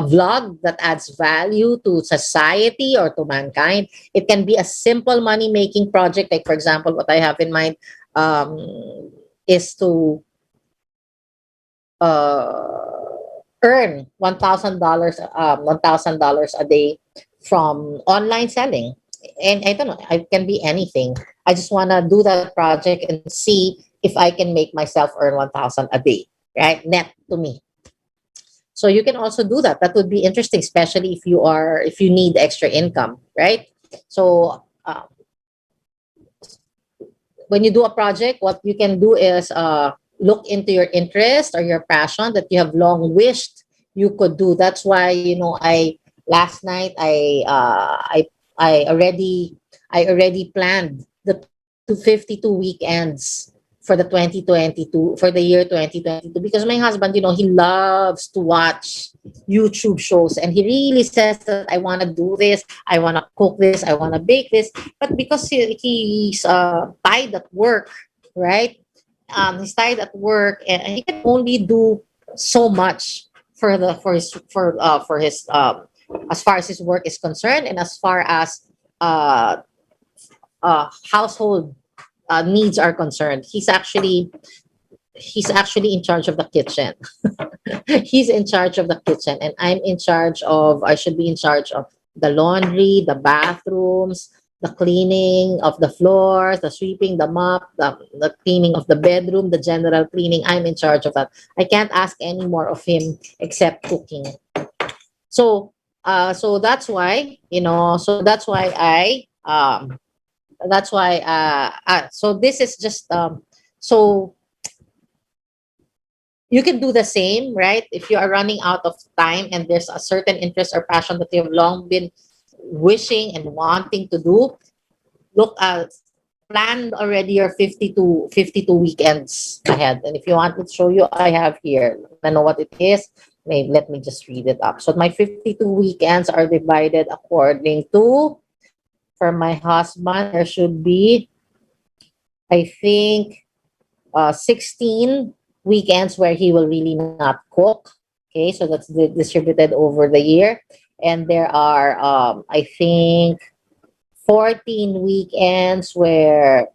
vlog that adds value to society or to mankind. It can be a simple money making project, like for example, what I have in mind um, is to earn $1,000 $1,000 a day from online selling. And I don't know, it can be anything. I just want to do that project and see if I can make myself earn 1,000 a day, right? Net to me. So you can also do that. That would be interesting, especially if you need extra income, right? So when you do a project, what you can do is look into your interest or your passion that you have long wished you could do. That's why, you know, I last night I already planned the 252 weekends for the 2022, for the year 2022, because my husband, you know, he loves to watch YouTube shows, and he really says that I want to do this, I want to cook this, I want to bake this. But because he's tied at work, right? He's tied at work, and he can only do so much for his as far as his work is concerned, and as far as uh, household needs are concerned. He's actually in charge of the kitchen. He's in charge of the kitchen, and I should be in charge of the laundry, the bathrooms, the cleaning of the floors, the sweeping, the mop, the cleaning of the bedroom, the general cleaning. I'm in charge of that. I can't ask any more of him except cooking. So so that's why, you know, so that's why so this is just so you can do the same, right? If you are running out of time and there's a certain interest or passion that you have long been wishing and wanting to do, look at, plan already your 52 weekends ahead. And if you want me to show you, I have here, I know what it is. Maybe let me just read it up. So my 52 weekends are divided according to, for my husband, there should be, I think, 16 weekends where he will really not cook. Okay, so that's distributed over the year. And there are, I think, 14 weekends where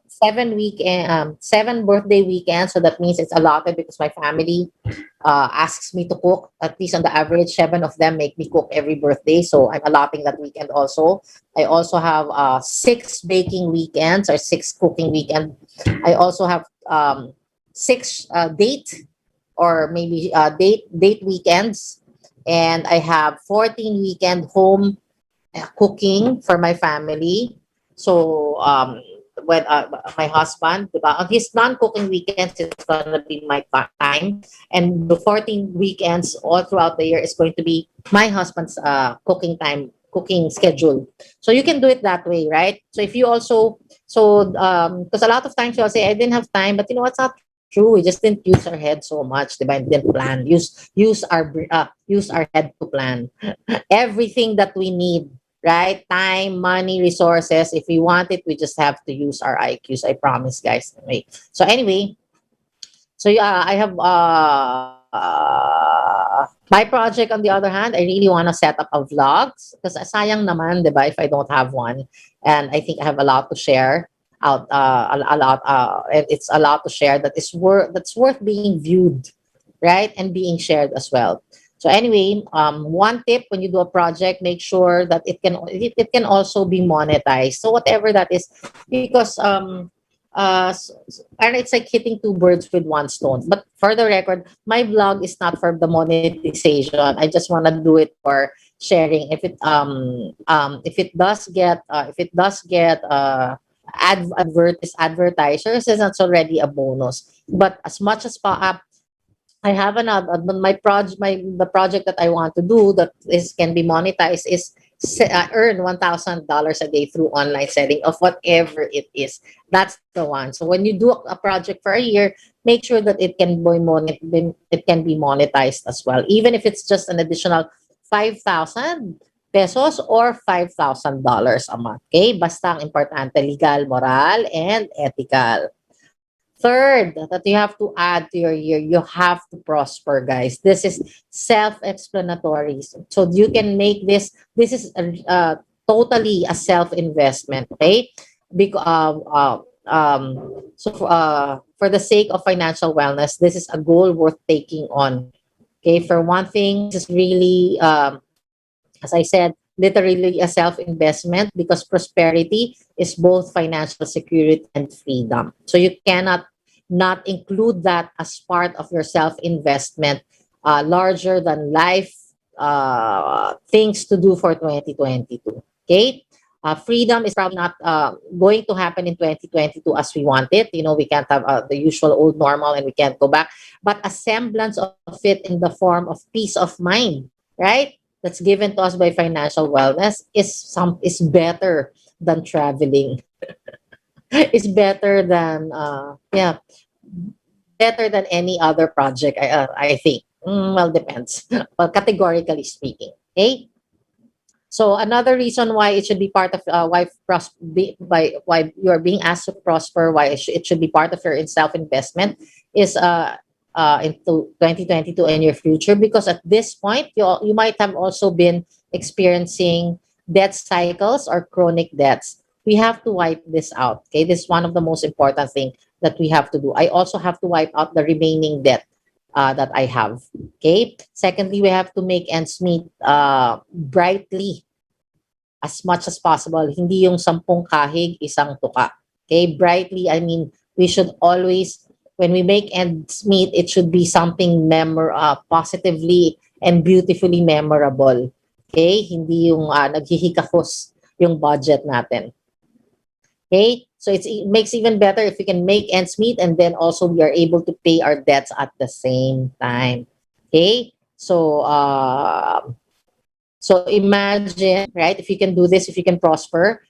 7 birthday weekends. So that means it's allotted because my family asks me to cook. At least on the average, 7 of them make me cook every birthday. So I'm allotting that weekend also. I also have 6 baking weekends or 6 cooking weekends. I also have 6 date or maybe date weekends, and I have 14 weekend home cooking for my family. So when my husband, diba, on his non-cooking weekends, it's gonna be my time, and the 14 weekends all throughout the year is going to be my husband's cooking time, cooking schedule. So you can do it that way, right? So if you also because a lot of times you'll say I didn't have time, but you know what's not true. We just didn't use our head so much, diba? Didn't plan. Use our head to plan everything that we need, right? Time, money, resources. If we want it, we just have to use our IQs. I promise, guys. Wait. So anyway, so yeah, I have my project on the other hand. I really want to set up a vlogs because sayang naman, diba, if I don't have one. And I think I have a lot to share out a lot and it's a lot to share that's worth being viewed, right? And being shared as well. So anyway, one tip when you do a project, make sure that it can also be monetized. So whatever that is, because and it's like hitting two birds with one stone. But for the record, my blog is not for the monetization. I just want to do it for sharing. If it does get advertisers, then that's already a bonus. But as much as I have another the project that I want to do that is can be monetized is earn $1,000 a day through online selling of whatever it is. That's the one. So when you do a project for a year, make sure that it can be monetized as well, even if it's just an additional 5,000 pesos or $5,000 a month. Okay, basta ang importante legal, moral, and ethical. Third, that you have to add to your year, you have to prosper, guys. This is self-explanatory. So you can make this is totally a self-investment, okay? Because, for the sake of financial wellness, this is a goal worth taking on. Okay, for one thing, this is really, as I said, literally a self-investment because prosperity is both financial security and freedom. So you cannot not include that as part of your self-investment, larger than life things to do for 2022. Okay? Freedom is probably not going to happen in 2022 as we want it. You know, we can't have the usual old normal and we can't go back. But a semblance of it in the form of peace of mind, right? That's given to us by financial wellness is better than traveling. It's better than better than any other project. I think. Well, depends. Well, categorically speaking. Okay. So another reason why it should be part of why you are being asked to prosper, why it should be part of your self investment is into 2022 and your future, because at this point you might have also been experiencing debt cycles or chronic debts. We have to wipe this out. Okay, this is one of the most important thing that we have to do. I also have to wipe out the remaining debt that I have. Okay. Secondly, we have to make ends meet brightly as much as possible. Hindi yung 10 kahig, isang tuka. Okay, brightly, I mean, we should always, when we make ends meet, it should be something positively and beautifully memorable. Okay, hindi yung naghihikahos yung budget natin. Okay, so it makes even better if we can make ends meet and then also we are able to pay our debts at the same time. Okay, so imagine, right? If you can do this, if you can prosper,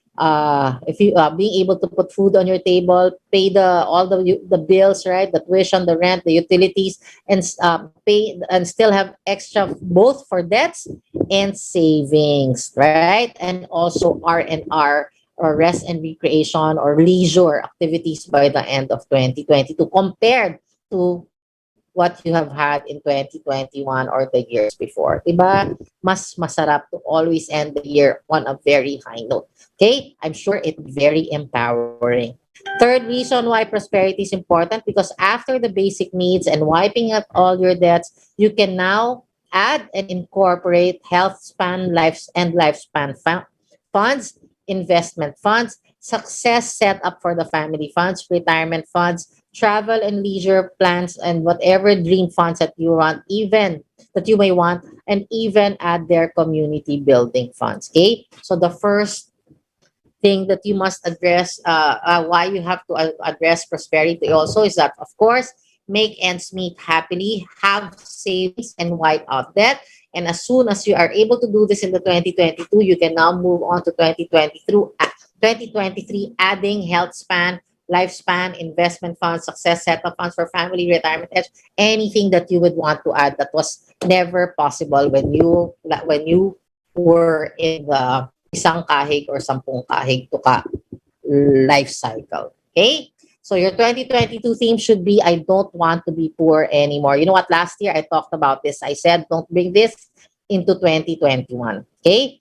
if you being able to put food on your table, pay all the bills, right? The tuition, the rent, the utilities, and pay and still have extra both for debts and savings, right? And also R&R or rest and recreation or leisure activities by the end of 2022 compared to what you have had in 2021 or the years before. Diba? Mas masarap to always end the year on a very high note. Okay? I'm sure it's very empowering. Third reason why prosperity is important, because after the basic needs and wiping out all your debts, you can now add and incorporate health span, lives and lifespan funds, investment funds, success set up for the family funds, retirement funds, travel and leisure plans, and whatever dream funds that you want, even that you may want, and even add their community building funds. Okay. So the first thing that you must address, why you have to address prosperity also, is that, of course, make ends meet happily, have savings, and wipe out debt. And as soon as you are able to do this in the 2022, you can now move on to 2023, adding health span, lifespan, investment funds, success setup funds for family, retirement edge, anything that you would want to add that was never possible when you were in the isang kahig or sampung kahig to ka life cycle. Okay? So your 2022 theme should be, I don't want to be poor anymore. You know what? Last year I talked about this. I said, don't bring this into 2021. Okay?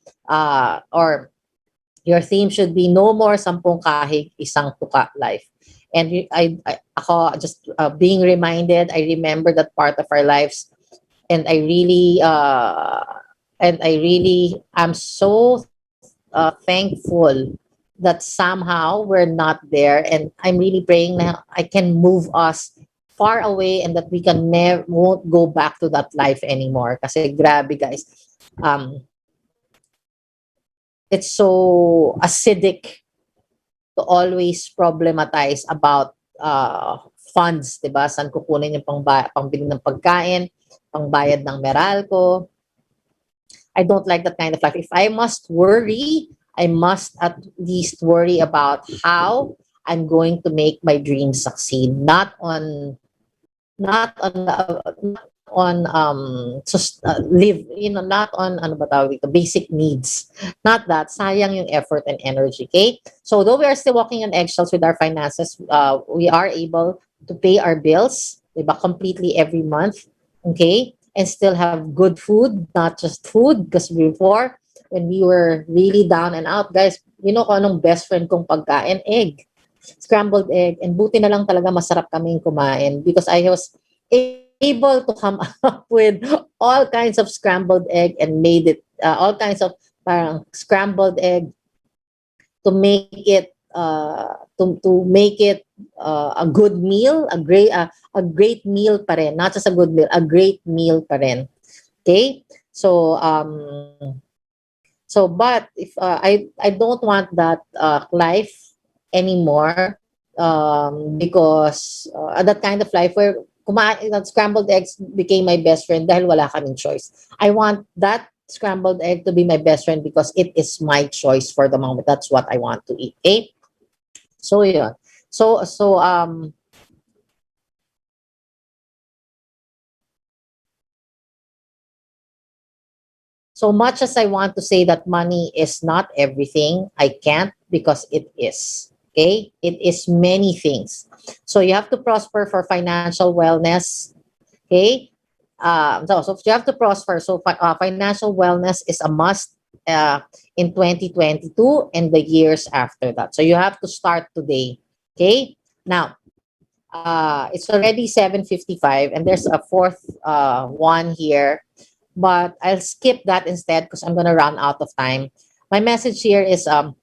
Or your theme should be, no more sampung kahig, isang tuka life. And ako just being reminded, I remember that part of our lives, and I really am so thankful that somehow we're not there, and I'm really praying that I can move us far away and that we can never won't go back to that life anymore. Kasi grabe guys, um, it's so acidic to always problematize about funds, 'di ba? Saan kukunin yung pangbili ng pagkain, pangbayad ng Meralco. I don't like that kind of life. If I must worry, I must at least worry about how I'm going to make my dreams succeed, not on just live, not on ano ba tawag dito, basic needs. Not that sayang yung effort and energy. Okay, so though we are still walking on eggshells with our finances, we are able to pay our bills, diba, completely every month. Okay, and still have good food, not just food, because before, when we were really down and out, guys, kung anong best friend kong pagkain? Egg. Scrambled egg. And buti na lang talaga masarap kaming kumain, because I was able to come up with all kinds of scrambled egg and made it, all kinds of parang scrambled egg to make it a good meal, a great meal pa rin. Not just a good meal, a great meal pa rin. Okay? But if I don't want that life anymore, because that kind of life where scrambled eggs became my best friend dahil wala kaming choice. I want that scrambled egg to be my best friend because it is my choice for the moment. That's what I want to eat. Okay? So yun. So much as I want to say that money is not everything, I can't, because it is. Okay? It is many things. So you have to prosper for financial wellness. Okay? So you have to prosper. So financial wellness is a must in 2022 and the years after that. So you have to start today. Okay? Now, it's already 7:55 and there's a fourth one here. But I'll skip that instead because I'm going to run out of time. My message here is I'm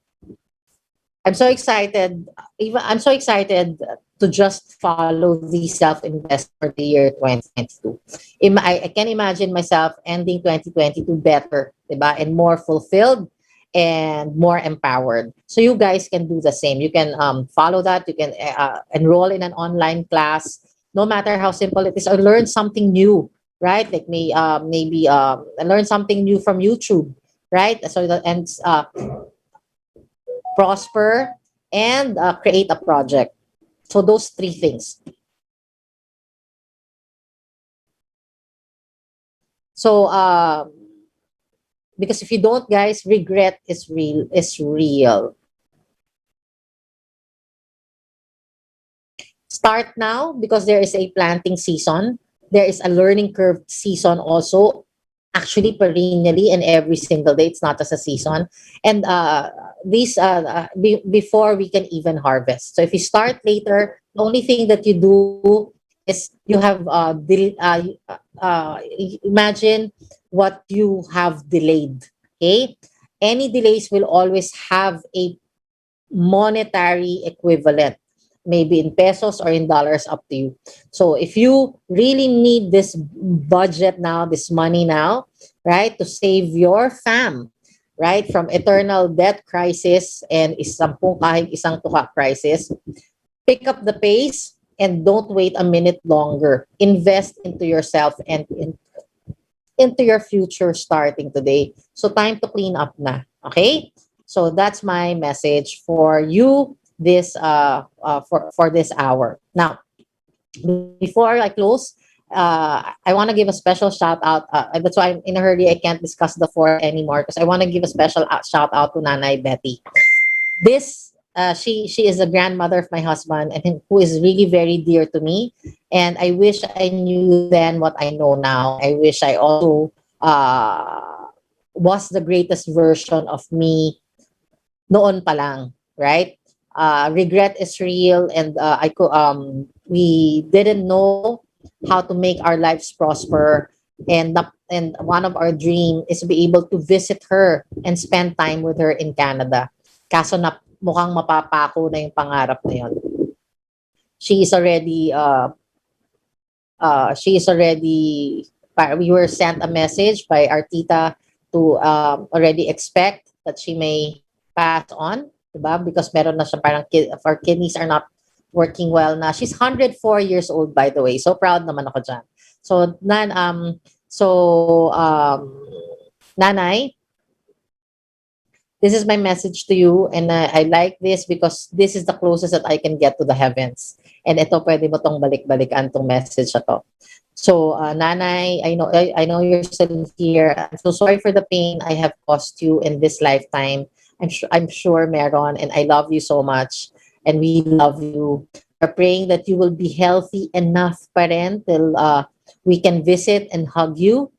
so excited. I'm so excited to just follow the self-invest for the year 2022. I can imagine myself ending 2022 better, diba? And more fulfilled and more empowered. So you guys can do the same. You can follow that. You can enroll in an online class, no matter how simple it is, or learn something new, right? Like maybe learn something new from YouTube, right? So that ends prosper, and create a project. So those three things. So because if you don't, guys, regret is real. Is real. Start now because there is a planting season. There is a learning curve season also. actually perennially and every single day. It's not just a season. And before we can even harvest. So if you start later, the only thing that you do is you have imagine what you have delayed. Okay, any delays will always have a monetary equivalent, maybe in pesos or in dollars, up to you. So if you really need this budget now, this money now, right, to save your fam, right, from eternal debt crisis and kahit isang tuka crisis, pick up the pace and don't wait a minute longer. Invest into yourself and into your future starting today. So time to clean up na. Okay? So that's my message for you this for this hour. Now, before I close, I want to give a special shout out. That's why I'm in a hurry. I can't discuss the four anymore because I want to give a special shout out to Nanay Betty. This she is a grandmother of my husband and who is really very dear to me. And I wish I knew then what I know now. I wish I also was the greatest version of me noon pa lang, right? Regret is real, and we didn't know how to make our lives prosper. And one of our dream is to be able to visit her and spend time with her in Canada. Kaso na mukhang mapapako na yung pangarap na yun. She is already we were sent a message by our tita to already expect that she may pass on, diba? Because meron na siya parang our kidneys are not working well na. She's 104 years old, by the way. So proud naman ako dyan. So Nanay, this is my message to you, and I like this because this is the closest that I can get to the heavens. And ito, pwede mo tong balik-balikan tong message na to. So, Nanay, I know you're still here. I'm so sorry for the pain I have caused you in this lifetime. I'm sure meron, and I love you so much, and we love you. We're praying that you will be healthy enough pa rin till we can visit and hug you.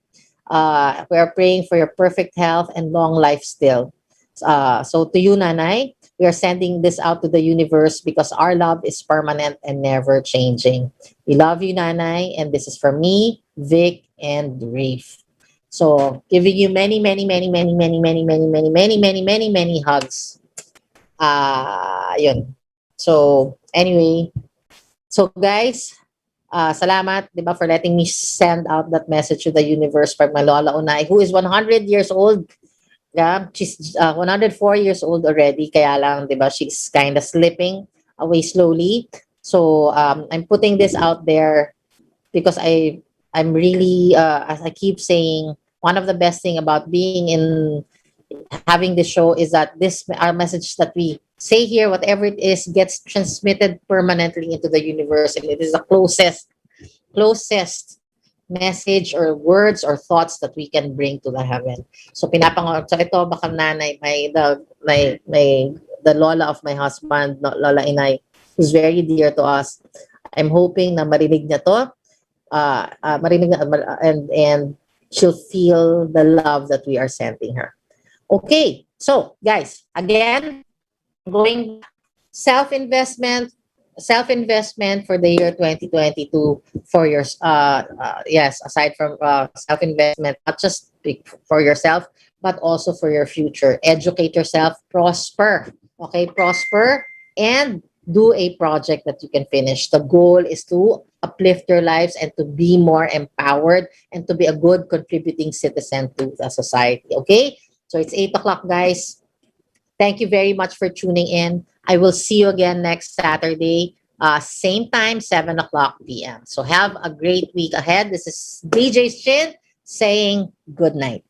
We are praying for your perfect health and long life still. So to you, Nanay, we are sending this out to the universe because our love is permanent and never changing. We love you, Nanay, and this is for me, Vic, and Rafe. So giving you many, many, many, many, many, many, many, many, many, many, many, many hugs. Yun. So anyway, so guys, salamat, di ba, for letting me send out that message to the universe from my Lola Unay, who is 100 years old. Yeah, she's 104 years old already. Kaya lang, di ba, she's kind of slipping away slowly. So I'm putting this out there because I'm really, as I keep saying, one of the best thing about being in having this show is that our message that we say here, whatever it is, gets transmitted permanently into the universe, and it is the closest message or words or thoughts that we can bring to the heaven. So so ito, baka Nanay, the Lola of my husband, Lola Inay, who's very dear to us. I'm hoping na marinig niya to, and she'll feel the love that we are sending her. Okay, so guys, again, going self-investment for the year 2022 for your yes, aside from self-investment, not just for yourself but also for your future. Educate yourself, prosper, okay, prosper, and do a project that you can finish. The goal is to uplift your lives and to be more empowered and to be a good contributing citizen to the society. Okay, so it's 8 o'clock, guys. Thank you very much for tuning in. I will see you again next Saturday, same time, 7 o'clock p.m. So have a great week ahead. This is DJ Chin saying good night.